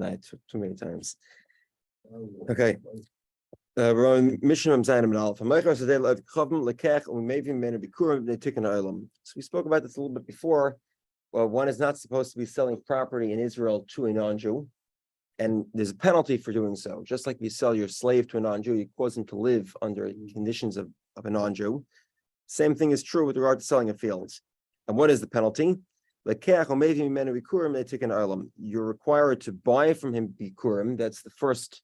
night too many times. Okay. We're on Mishnah Zayin and Aleph. So we spoke about this a little bit before. Well, one is not supposed to be selling property in Israel to a non-Jew, and there's a penalty for doing so. Just like you sell your slave to a non-Jew, you cause him to live under conditions of a non-Jew. Same thing is true with regard to selling a field. And what is the penalty? You're required to buy from him bikurim. That's the first.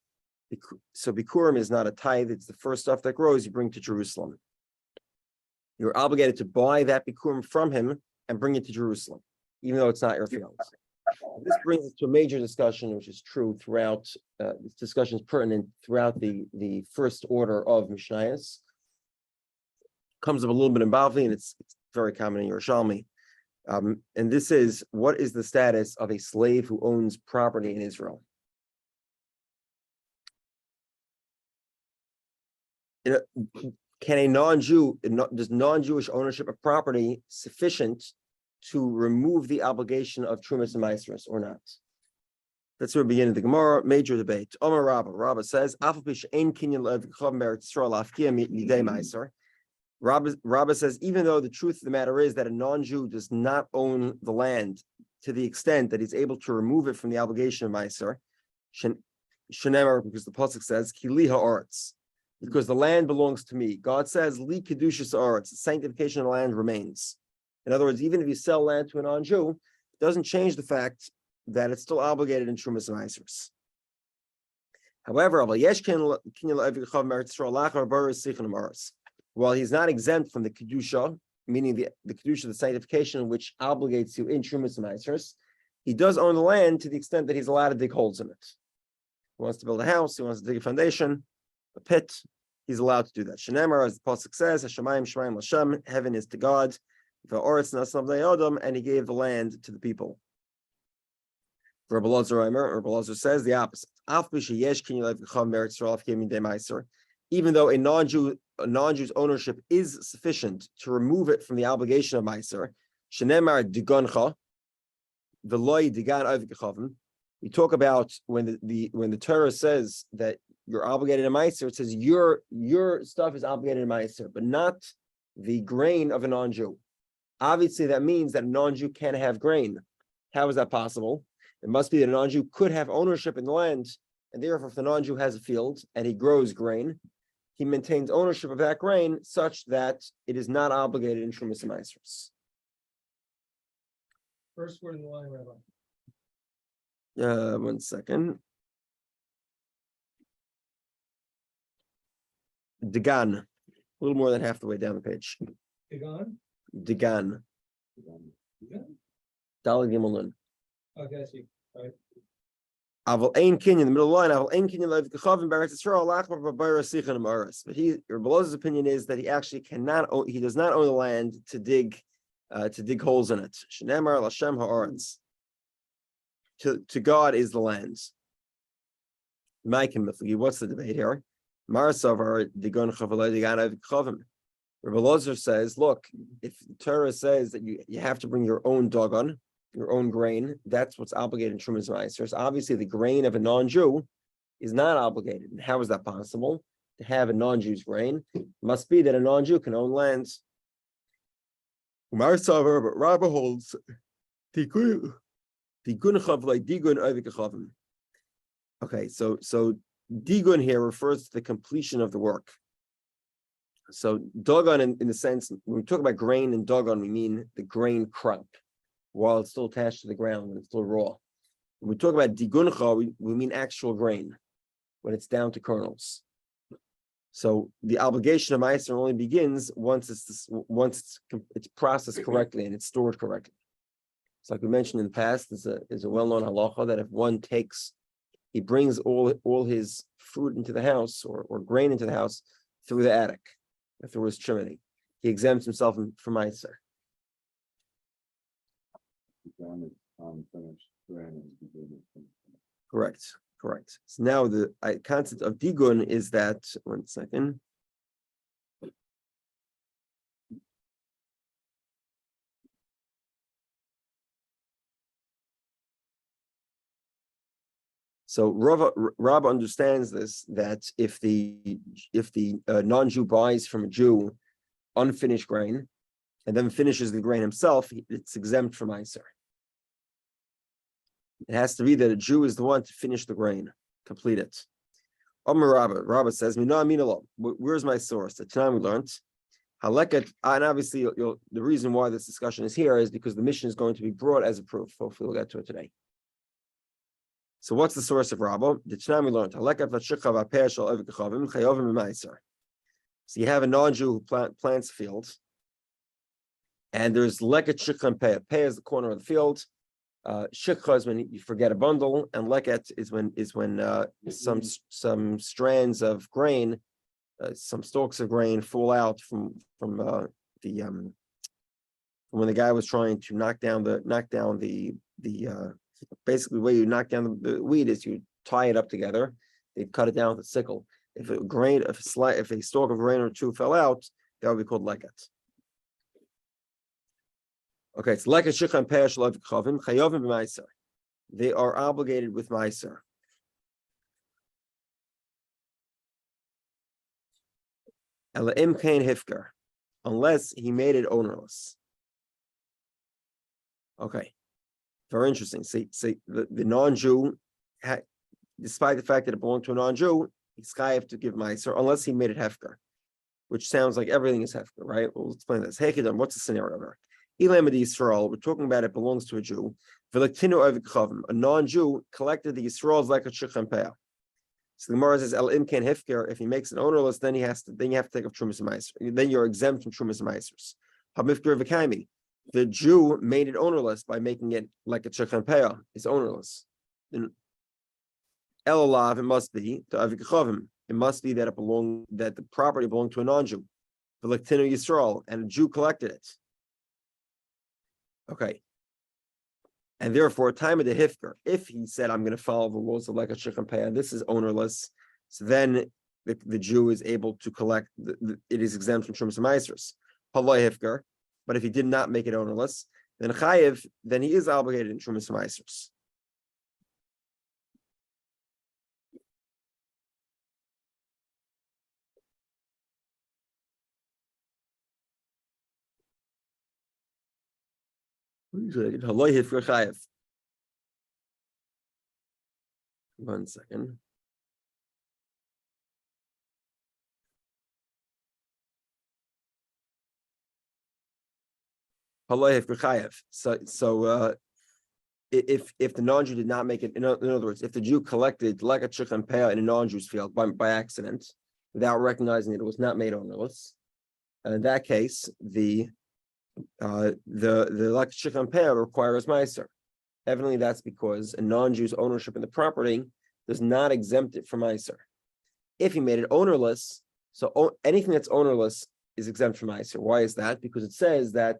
So bikurim is not a tithe, it's the first stuff that grows you bring to Jerusalem. You're obligated to buy that bikurim from him and bring it to Jerusalem, even though it's not your field. This brings us to a major discussion, which is true throughout, this discussion is pertinent throughout the first order of Mishnayos. Comes up a little bit in Bavli, and it's very common in Yerushalmi. And this is, what is the status of a slave who owns property in Israel? Can a non-Jew, does non-Jewish ownership of property sufficient to remove the obligation of Trumas and Maasros or not? That's where we begin the Gemara, major debate. Omar Rabba says, Rabba says, even though the truth of the matter is that a non-Jew does not own the land to the extent that he's able to remove it from the obligation of Maaser, Shenemar, because the pasuk says, Kili ha'aretz, because the land belongs to me. God says, Li kedushas ha'aretz, the sanctification of the land remains. In other words, even if you sell land to a non-Jew, it doesn't change the fact that it's still obligated in Trumas and Maasros. However, while he's not exempt from the kedusha, meaning the kedusha, the sanctification, which obligates you in Trumas and Maasros, he does own the land to the extent that he's allowed to dig holes in it. He wants to build a house, he wants to dig a foundation, a pit, he's allowed to do that. Shenemar, as the pasuk says, Hashemayim Shemayim Lashem, heaven is to God, and he gave the land to the people. Rabbi Lazar says the opposite. Even though a non-Jew's ownership is sufficient to remove it from the obligation of Meiser, Shenemar digoncha, v'loy digan avgechavim. We talk about when the Torah says that you're obligated in Meiser, it says your stuff is obligated in Meiser, but not the grain of a non-Jew. Obviously, that means that a non-Jew can't have grain. How is that possible? It must be that a non-Jew could have ownership in the land, and therefore, if the non-Jew has a field and he grows grain, he maintains ownership of that grain such that it is not obligated in Trumas and Maasros. First word in the line, Rabbi. 1 second. Digan, a little more than half the way down the page. Digan? Digan. Dalet Gimel Nun. Okay, I see. All right. Aval ein kinyan, in the middle of the line. Aval ein kinyan lev kechavim beretz Yisrael lachma v'bayra sichan amaris. But Rabbi opinion is that he actually cannot own. He does not own the land to dig holes in it. Shenemar l'Hashem ha'aretz. To God is the land. What's the debate here? Marasavar digon chavalei digan av kechavim. Rabbi Lazar says, look, if the Torah says that you have to bring your own dogon, your own grain, that's what's obligated in Trumas and Maasros. Obviously, the grain of a non-Jew is not obligated. And how is that possible? To have a non-Jew's grain, it must be that a non-Jew can own lands. But Rabbi holds okay, so digun here refers to the completion of the work. So dogon, in the sense, when we talk about grain and dogon, we mean the grain crop while it's still attached to the ground, when it's still raw. When we talk about diguncha, we mean actual grain, when it's down to kernels. So the obligation of Meiser only begins once it's processed correctly and it's stored correctly. So like we mentioned in the past, is a well-known halacha that if one he brings all his food into the house or grain into the house through the attic, through his chimney, he exempts himself from Meiser. Correct. So now the concept of digun is that, 1 second. So Rav understands this, that if the non-Jew buys from a Jew unfinished grain and then finishes the grain himself, it's exempt from Iser. It has to be that a Jew is the one to finish the grain, complete it. Rabbi says, where's my source? The time we learned, Haleket, and obviously the reason why this discussion is here is because the mission is going to be brought as a proof. Hopefully we'll get to it today. So what's the source of Rabbi? The time we learned, so you have a non-Jew who plants fields, and there's leket shikha and peh. Peh is the corner of the field. Shikha is when you forget a bundle, and leket is when some strands of grain, some stalks of grain fall out from when the guy was trying to knock down the basically the way you knock down the weed is you tie it up together. They cut it down with a sickle. If a stalk of grain or two fell out, that would be called leket. Okay, it's leket shikha and peh shel avik chavim chayovim b'maiser. They are obligated with maiser. Elaim kain hifker, unless he made it ownerless. Okay, very interesting. See, the non-Jew, despite the fact that it belonged to a non-Jew, he's chayav to give meiser unless he made it hefker, which sounds like everything is hefker, right? We'll explain this. Hey, Kidam, what's the scenario there? Elam Yisrael, we're talking about it belongs to a Jew. A non-Jew collected the Yisrael's like a shikha and peh. So the Gemara says, El imken hefker, if he makes it ownerless, then you have to take up Trumas and Meiser. Then you're exempt from Trumas and Meisers. Hamifker v'kaimi. The Jew made it ownerless by making it like a shikha and peh. It's ownerless. Then El alav, it must be to avik chavim. It must be that the property belonged to a non-Jew. V'lektinu Yisrael, and a Jew collected it. Okay. And therefore, time of the hifker, if he said, I'm going to follow the laws of like a shikha and peh, this is ownerless, so then the Jew is able to collect, it is exempt from Trumas and Meisers. Haloi hifker, but if he did not make it ownerless, then chayiv, then he is obligated in Trumas and Meisers. Haloi hifker chayiv. 1 second. So if the non-Jew did not make it, in other words, if the Jew collected like a shikha and peh in a non-Jew's field by accident, without recognizing that it was not made ownerless, in that case, the like shikha and peh requires meiser. Evidently, that's because a non-Jew's ownership in the property does not exempt it from meiser. If he made it ownerless, so anything that's ownerless is exempt from meiser. Why is that? Because it says that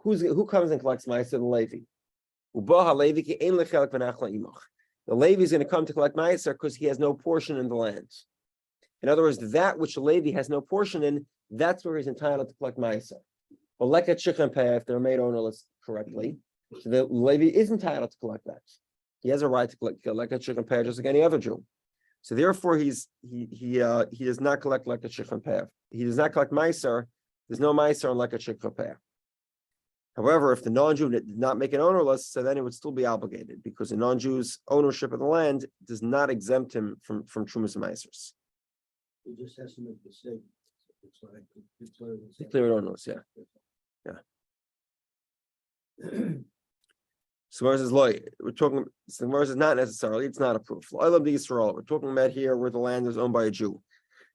who comes and collects meiser? The Levi. The Levi is going to come to collect meiser because he has no portion in the land. In other words, that which the Levi has no portion in, that's where he's entitled to collect meiser. But like a shikha and peh, if they're made ownerless correctly, so the Levi is entitled to collect that. He has a right to collect like a shikha and peh just like any other Jew. So therefore, he does not collect like a shikha and peh. He does not collect meiser. There's no meiser on like a shikha and peh. However, if the non-Jew did not make it ownerless, so then it would still be obligated because the non-Jew's ownership of the land does not exempt him from Trumas and Meisers. It just has to make the statement. It's like Declare it ownerless, yeah. So Gemara says, we're talking. So Gemara says, not necessarily. It's not a proof. We're talking about here where the land is owned by a Jew.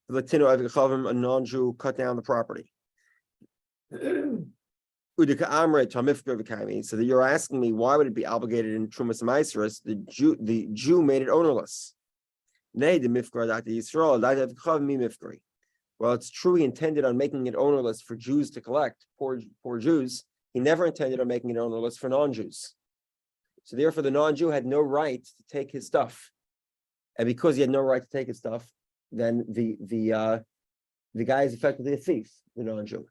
A non-Jew cut down the property. So that you're asking me, why would it be obligated in Trumas and Meiseres? The Jew made it ownerless. Well, it's true he intended on making it ownerless for Jews to collect, poor Jews. He never intended on making it ownerless for non-Jews. So therefore, the non-Jew had no right to take his stuff. And because he had no right to take his stuff, then the guy is effectively a thief, the non-Jew.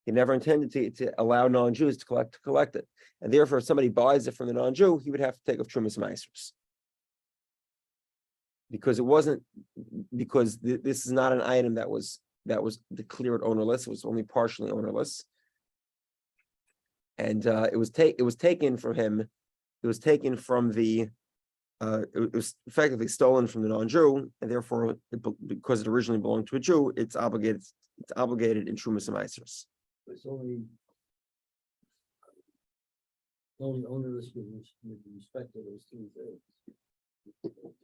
He never intended to allow non-Jews to collect it. And therefore, if somebody buys it from the non-Jew, he would have to take off Trumas Meisers. Because this is not an item that was declared ownerless. It was only partially ownerless. And it was taken from him. It was taken from the it was effectively stolen from the non-Jew, and therefore, because it originally belonged to a Jew, it's obligated in Trumas Meisers. It's only onerous with respect to those 3 things.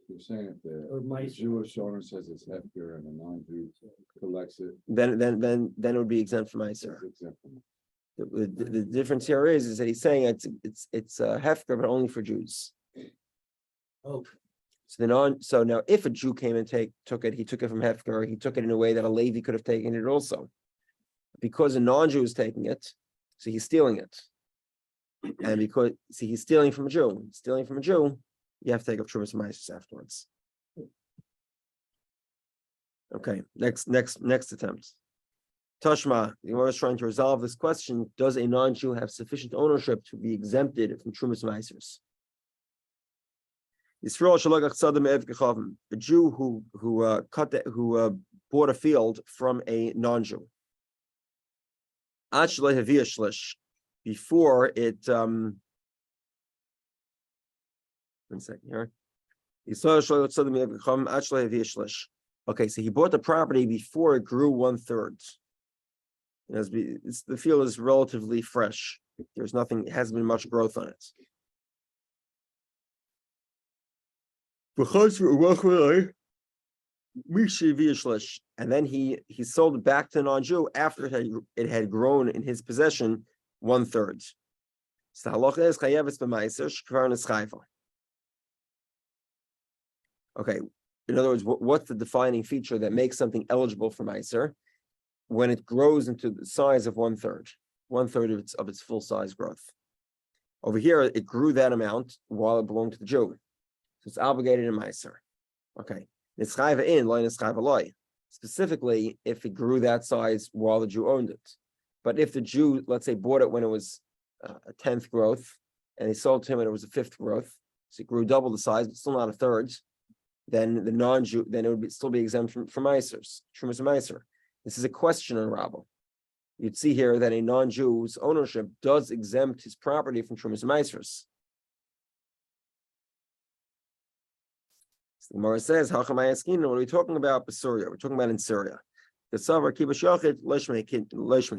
You're saying if Or the mice. Jewish owner says it's hefker and a non-Jew collects it, Then it would be exempt from Meiser. it's exempt from it. The difference here is that he's saying it's hefker, but only for Jews. Oh, So now if a Jew came and took it, he took it from hefker. He took it in a way that a Levi could have taken it also. Because a non-Jew is taking it, so he's stealing it. And because he's stealing from a Jew, you have to take up Trumas Meisers afterwards. Okay, next attempt. Tashma, the Gemara is trying to resolve this question: does a non-Jew have sufficient ownership to be exempted from Trumas Meisers? A Jew who bought a field from a non-Jew. Before it, 1 second here. Okay, so he bought the property before it grew 1/3. The field is relatively fresh. There's nothing, hasn't been much growth on it. And then he sold it back to the non-Jew after it had grown in his possession 1/3. So the halacha is chayeves b'meiser shekvar neschayva. Okay, in other words, what's the defining feature that makes something eligible for meiser? When it grows into the size of 1/3 of its full size growth. Over here, it grew that amount while it belonged to the Jew. So it's obligated in meiser. Okay. Neschayva in, loy neschayva loy. Specifically, if it grew that size while the Jew owned it. But if the Jew, let's say, bought it when it was a 10th growth, and he sold to him when it was a 5th growth, so it grew double the size, but still not a 1/3, then the non-Jew, then it would still be exempt from meisers, Trumas Meiser. This is a question on Rabbah. You'd see here that a non-Jew's ownership does exempt his property from Trumas Meisers. The Gemara says, what are we talking about? Syria. We're talking about in Syria. The Savar Kibush Yachid,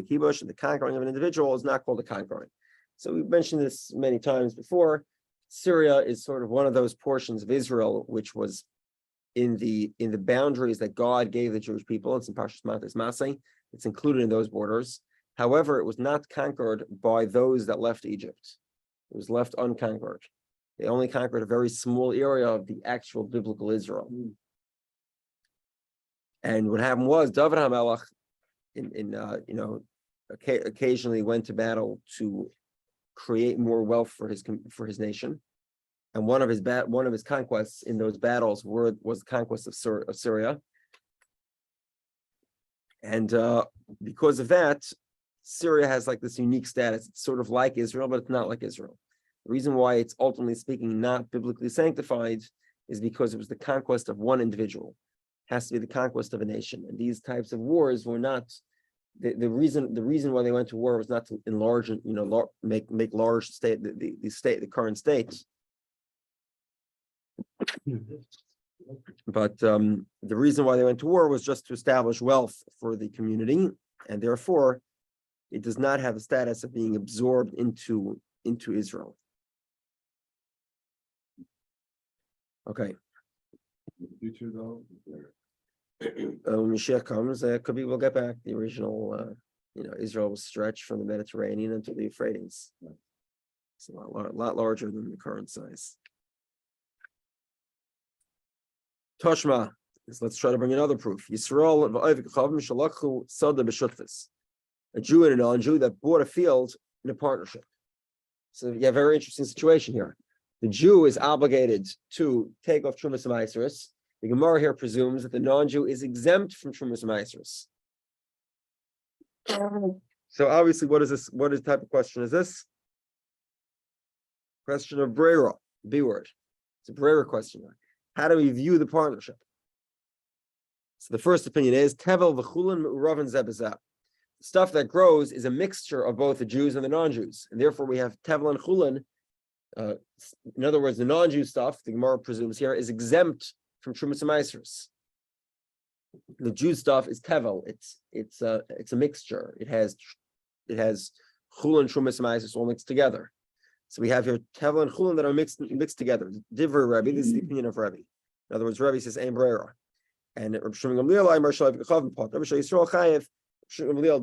Kibush, and the conquering of an individual is not called a conquering. So we've mentioned this many times before. Syria is sort of one of those portions of Israel which was in the boundaries that God gave the Jewish people. It's in Parshas Matas Masei. It's included in those borders. However, it was not conquered by those that left Egypt. It was left unconquered. They only conquered a very small area of the actual biblical Israel. And what happened was David HaMelech, occasionally went to battle to create more wealth for his nation. And one of his conquests in those battles was the conquest of Syria. And because of that, Syria has like this unique status. It's sort of like Israel, but it's not like Israel. The reason why it's ultimately speaking not biblically sanctified is because it was the conquest of one individual. It has to be the conquest of a nation. And these types of wars were not the reason why they went to war was not to enlarge and make large state the current state. But the reason why they went to war was just to establish wealth for the community, and therefore it does not have the status of being absorbed into Israel. Okay. In the future, though, When Mashiach comes, could be we'll get back the original. Israel was stretched from the Mediterranean into the Euphrates. It's a lot larger than the current size. Toshma, let's try to bring another proof. Yisrael, a Jew and a non-Jew that bought a field in a partnership. So you have a very interesting situation here. The Jew is obligated to take off Trumas Meiseris. The Gemara here presumes that the non-Jew is exempt from Trumas Meiseris. So obviously, what is this? What is type of question is this? Question of brera, B word. It's a brera question. How do we view the partnership? So the first opinion is tevel v'chulin me'uraven zeh b'zeh. Stuff that grows is a mixture of both the Jews and the non-Jews, and therefore we have tevel and chulin. In other words, the non-Jew stuff, the Gemara presumes here, is exempt from Trumas and Meisers. The Jew stuff is tevel. It's a mixture. It has chulin, Trumas, and Meisers all mixed together. So we have here tevel and chulin that are mixed together. Divrei Rabbi. This is the opinion of Rabbi. In other words, Rabbi says ein brera. And Rabbi Shimon Gamliel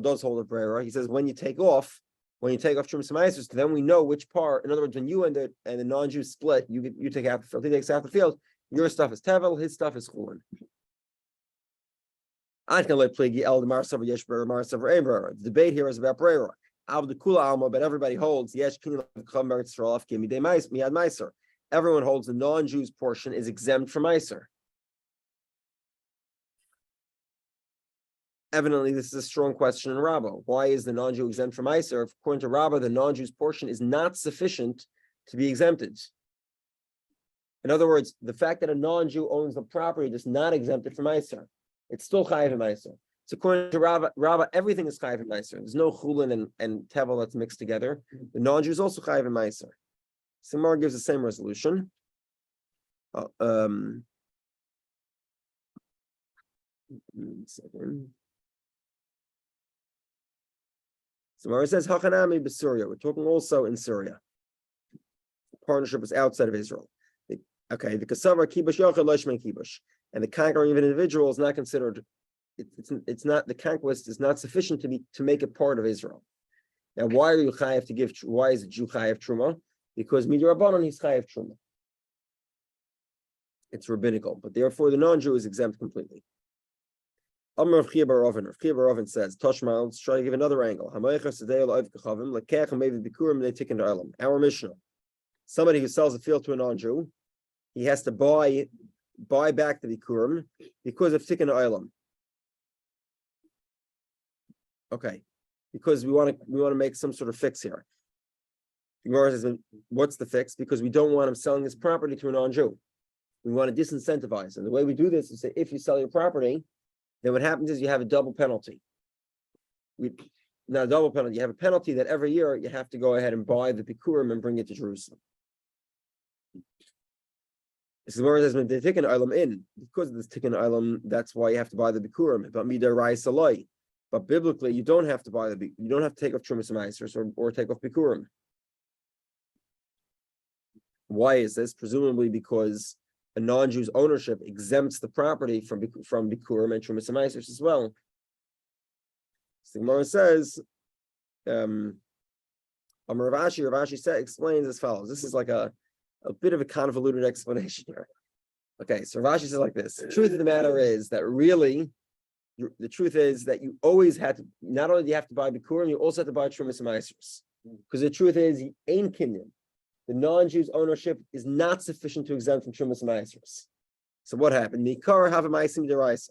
does hold a brera. He says when you take off Trumas Meisers, then we know which part. In other words, when you and the non-Jews split, you take half the field. He takes half the field. Your stuff is tevel. His stuff is chulin. The debate here is about brera. But everybody holds everyone holds the non-Jews portion is exempt from Meiser. Evidently, this is a strong question in Rabbah. Why is the non-Jew exempt from Meiser? According to Rabbah, the non-Jew's portion is not sufficient to be exempted. In other words, the fact that a non-Jew owns the property does not exempt it from Meiser. It's still chayiv in Meiser. So according to Rabbah, everything is chayiv in Meiser. There's no chulin and tevel that's mixed together. The non-Jew is also chayiv in Meiser. Simar gives the same resolution. Simar says Hachanami b'Syria. We're talking also in Syria. The partnership is outside of Israel. The kasavar kibush yochad loishman kibush, and the conquering of an individual is not considered. It's not, the conquest is not sufficient to make it part of Israel. Now, why are you chayav to give? Why is a Jew chayav truma? Because midrabanan he's chayav truma. It's rabbinical, but therefore the non-Jew is exempt completely. Amar of Chia bar Oven says, Toshma, let's try to give another angle. Our Mishnah. Somebody who sells a field to a non-Jew, he has to buy back the bikurim because of tikkun olam. Okay, because we want to make some sort of fix here. The Gemara says, what's the fix? Because we don't want him selling his property to a non-Jew. We want to disincentivize, and the way we do this is say, if you sell your property, then what happens is you have a double penalty. Not a double penalty. You have a penalty that every year you have to go ahead and buy the bikurim and bring it to Jerusalem. This is where it says when they take an ilam in, because of this tikkun ilam, that's why you have to buy the bikurim. But midarai salai. But biblically, you don't have to you don't have to take off trumas and meisers or take off bikurim. Why is this? Presumably because a non-Jew's ownership exempts the property from bikurim and trumas and meisers as well. So the Gemara says, Ravashi explains as follows. This is like a bit of a convoluted explanation here. Okay, so Ravashi says like this. The truth of the matter is that really, the truth is that you always had to, not only do you have to buy bikurim, you also have to buy trumas and meisers. Because the truth is, ain kinyan. The non-Jew's ownership is not sufficient to exempt from trumas and meisers. So what happened? Mikar have a meisim deraisa.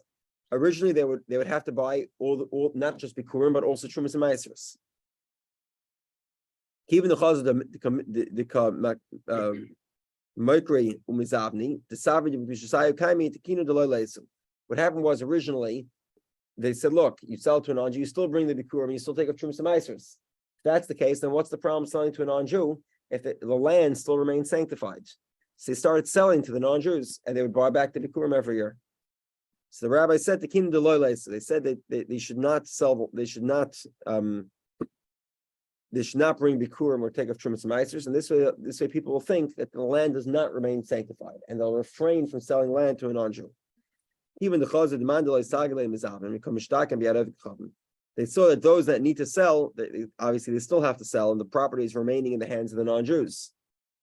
Originally, they would have to buy all not just bikurim but also trumas and meisers. Even the chazal the Mokri umizavni the savage b'shasayu kaimi tekinu delay leisu. What happened was originally they said, look, you sell to a non-Jew, you still bring the bikurim, you still take up trumas and meisers. If that's the case, then what's the problem selling to a non-Jew if the land still remains sanctified? So they started selling to the non-Jews, and they would buy back the bikurim every year. So the rabbi said to King Deloyle, so they said that they should not sell, they should not bring bikurim or take off trumas and meisers, and this way people will think that the land does not remain sanctified, and they'll refrain from selling land to a non-Jew. Even the chazal demand they saw that those that need to sell, obviously they still have to sell, and the property is remaining in the hands of the non-Jews.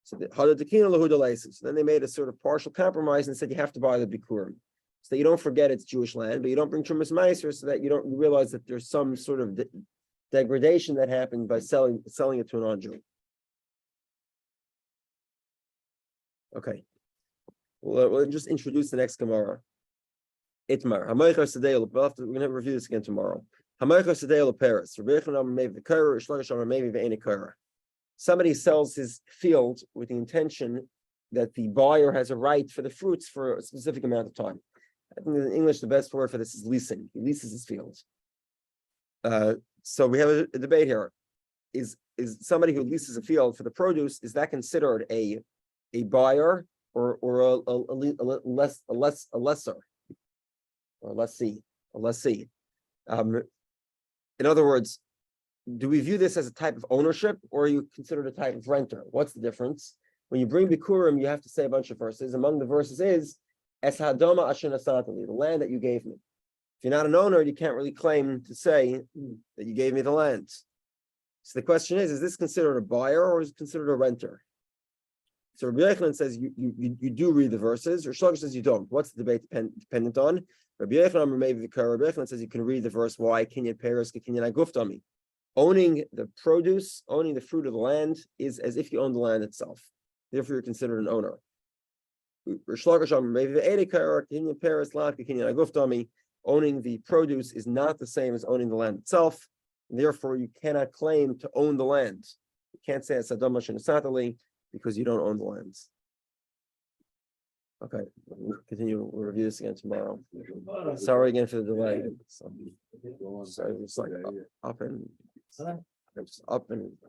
So then they made a sort of partial compromise and said you have to buy the bikurim, so that you don't forget it's Jewish land, but you don't bring trumas meiser, so that you realize that there's some sort of degradation that happened by selling it to a non-Jew. Okay, we'll just introduce the next Gemara. Itmar. We're going to review this again tomorrow. Somebody sells his field with the intention that the buyer has a right for the fruits for a specific amount of time. I think in English, the best word for this is leasing. He leases his field. So we have a debate here. Is somebody who leases a field for the produce, is that considered a buyer or a lesser or lessee? In other words, do we view this as a type of ownership, or are you considered a type of renter? What's the difference? When you bring Bikurim, you have to say a bunch of verses. Among the verses is Es Hadoma Asher Nasatali, the land that you gave me. If you're not an owner, you can't really claim to say that you gave me the land. So the question is this considered a buyer or is it considered a renter? So Rabbi Yehudah says you do read the verses, or Shlomo says you don't. What's the debate dependent on? Rabbi Yehudah says you can read the verse, why Kinyan Peres Kinyan Aguftami. Owning the produce, owning the fruit of the land is as if you own the land itself. Therefore, you're considered an owner. Owning the produce is not the same as owning the land itself. Therefore, you cannot claim to own the land. You can't say it's Adama Shenasatali because you don't own the lands. Okay, we'll continue. We'll review this again tomorrow. Sorry again for the delay. Sorry, it's like up and